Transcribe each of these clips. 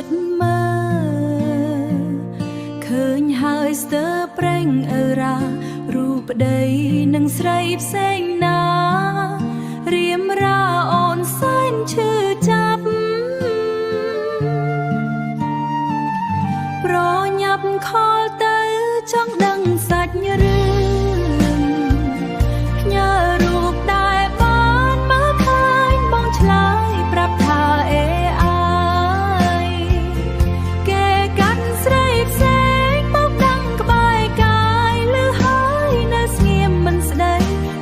ចមើឃើញហើយស្ទើរប្រេងអើរ៉ារូបប្តីនឹងស្រីផ្សេងណារៀមរាអូនសែនឈឺចាប់ប្រញាប់ខលទៅចង់ដឹងសាច់រឿងផ្ញើរូបដែលបានមើលឃើញបងឆ្លើយប្រាប់ថាអេអាយគេកាន់ស្រីផ្សេងមកដឹងក្បែរកាយលឺហើយនៅស្ងៀមមិនស្ដី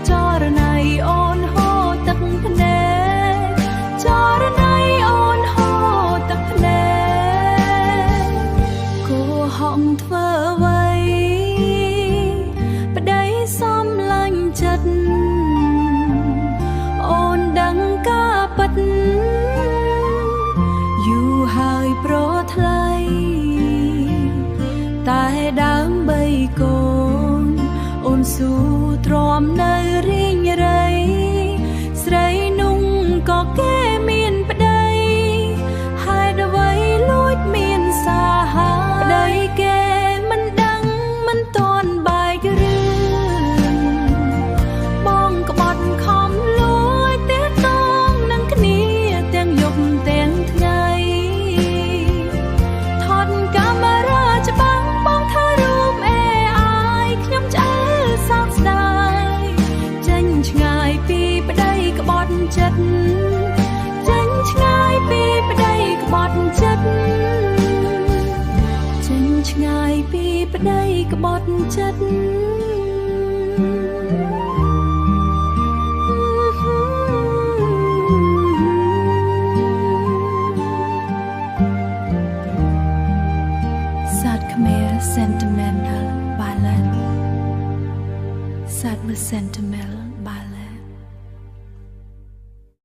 ចរណៃអូនហូរទឹកភ្នែកចរណៃអូនហូរទឹកភ្នែកគួរហងធ្វើអ្វីប្តីសំឡាញ់ចិត្តអូនដឹងការពិតយូរហើយប្រថ្លៃតែដើម្បីកូនអូនស៊ូទ្រាំនៅរីងរៃស្រីនោះក៏គេមានប្តីហេតុអ្វីលួចមានសាហាប្តីគេមិនដឹងមិនទាន់បែករឿងបងក្បត់ខំលួចទេតងនឹងគ្នាទាំងយប់ទាំងថ្ងៃថតកាមេរ៉ាច្បាំងបងថារូបអេអាយខ្ញុំឆ្អើសោកស្ដាយចេញឆ្ងាយពីប្តីក្បត់ចិត្តចេញឆ្ងាយពីប្តីក្បត់ចិត្តចេញឆ្ងាយពីប្តីក្បត់ចិត្ត